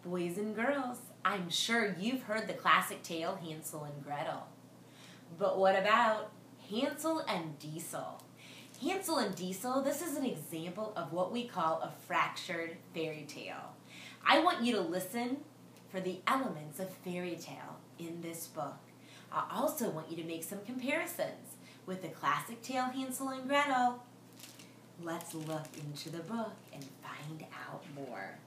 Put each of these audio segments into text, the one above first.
Boys and girls, I'm sure you've heard the classic tale Hansel and Gretel. But what about Hansel and Diesel? Hansel and Diesel, this is an example of what we call a fractured fairy tale. I want you to listen for the elements of fairy tale in this book. I also want you to make some comparisons with the classic tale Hansel and Gretel. Let's look into the book and find out more.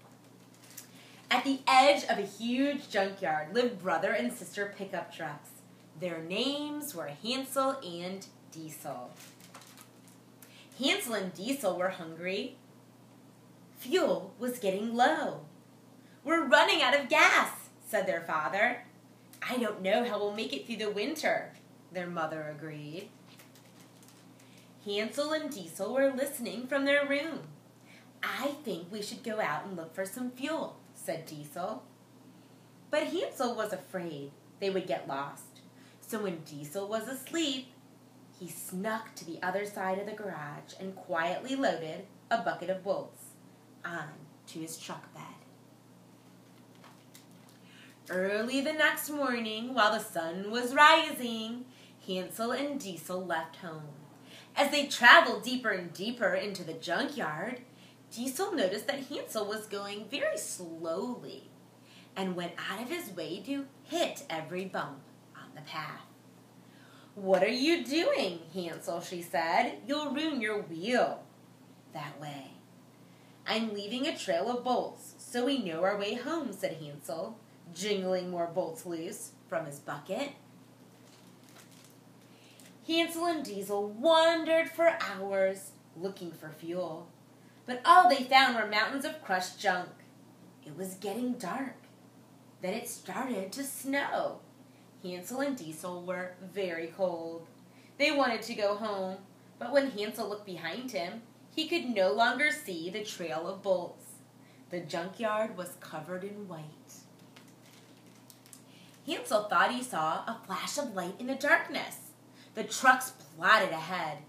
At the edge of a huge junkyard lived brother and sister pickup trucks. Their names were Hansel and Diesel. Hansel and Diesel were hungry. Fuel was getting low. "We're running out of gas," said their father. "I don't know how we'll make it through the winter," their mother agreed. Hansel and Diesel were listening from their room. "I think we should go out and look for some fuel," said Diesel. But Hansel was afraid they would get lost. So when Diesel was asleep, he snuck to the other side of the garage and quietly loaded a bucket of bolts onto his truck bed. Early the next morning, while the sun was rising, Hansel and Diesel left home. As they traveled deeper and deeper into the junkyard, Diesel noticed that Hansel was going very slowly and went out of his way to hit every bump on the path. "What are you doing, Hansel?" she said. "You'll ruin your wheel that way." "I'm leaving a trail of bolts so we know our way home," said Hansel, jingling more bolts loose from his bucket. Hansel and Diesel wandered for hours looking for fuel, but all they found were mountains of crushed junk. It was getting dark. Then it started to snow. Hansel and Diesel were very cold. They wanted to go home, but when Hansel looked behind him, he could no longer see the trail of bolts. The junkyard was covered in white. Hansel thought he saw a flash of light in the darkness. The trucks plodded ahead.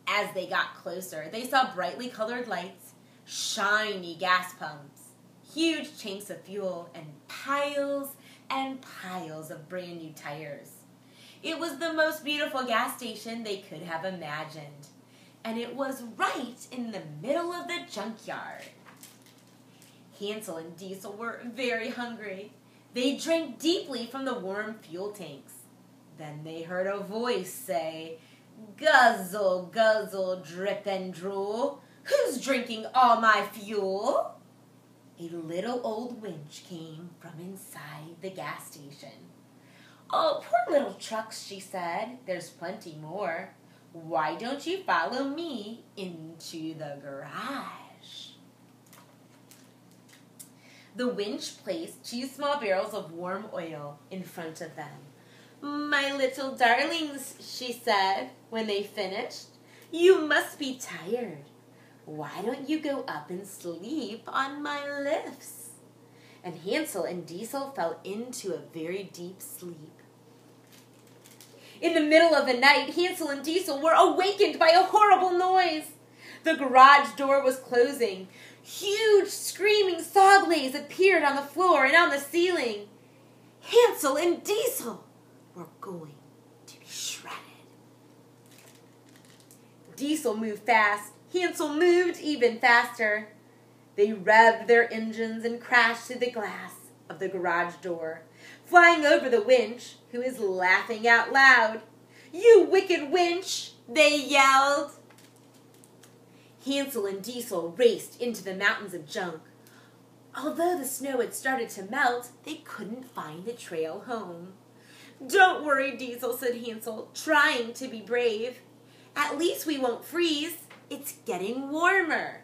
As they got closer, they saw brightly colored lights, shiny gas pumps, huge tanks of fuel, and piles of brand new tires. It was the most beautiful gas station they could have imagined, and it was right in the middle of the junkyard. Hansel and Diesel were very hungry. They drank deeply from the warm fuel tanks. Then they heard a voice say, "Guzzle, guzzle, drip and drool. Who's drinking all my fuel?" A little old winch came from inside the gas station. "Oh, poor little trucks," she said. "There's plenty more. Why don't you follow me into the garage?" The winch placed 2 small barrels of warm oil in front of them. "My little darlings," she said when they finished, "you must be tired. Why don't you go up and sleep on my lifts?" And Hansel and Diesel fell into a very deep sleep. In the middle of the night, Hansel and Diesel were awakened by a horrible noise. The garage door was closing. Huge screaming saw blades appeared on the floor and on the ceiling. Hansel and Diesel were going to be shredded. Diesel moved fast. Hansel moved even faster. They revved their engines and crashed through the glass of the garage door, flying over the winch, who was laughing out loud. "You wicked winch!" they yelled. Hansel and Diesel raced into the mountains of junk. Although the snow had started to melt, they couldn't find the trail home. "Don't worry, Diesel," said Hansel, trying to be brave. "At least we won't freeze. It's getting warmer."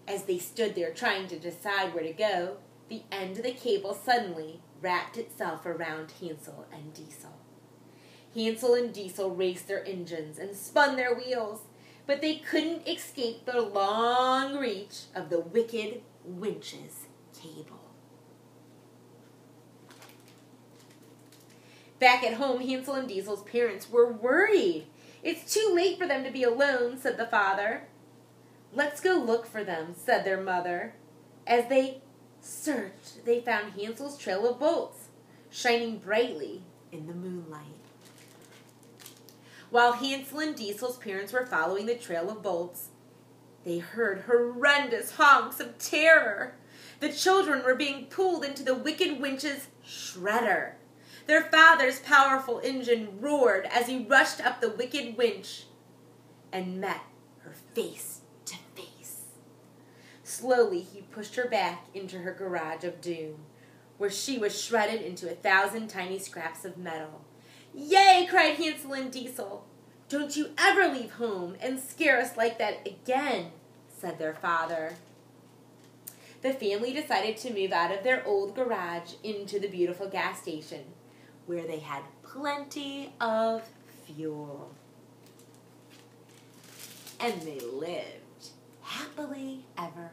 As they stood there trying to decide where to go, the end of the cable suddenly wrapped itself around Hansel and Diesel. Hansel and Diesel raced their engines and spun their wheels, but they couldn't escape the long reach of the wicked winch's cable. Back at home, Hansel and Diesel's parents were worried. "It's too late for them to be alone," said the father. "Let's go look for them," said their mother. As they searched, they found Hansel's trail of bolts, shining brightly in the moonlight. While Hansel and Diesel's parents were following the trail of bolts, they heard horrendous honks of terror. The children were being pulled into the wicked winch's shredder. Their father's powerful engine roared as he rushed up the wicked winch and met her face to face. Slowly he pushed her back into her garage of doom, where she was shredded into 1,000 tiny scraps of metal. "Yay!" cried Hansel and Diesel. "Don't you ever leave home and scare us like that again," said their father. The family decided to move out of their old garage into the beautiful gas station, where they had plenty of fuel. And they lived happily ever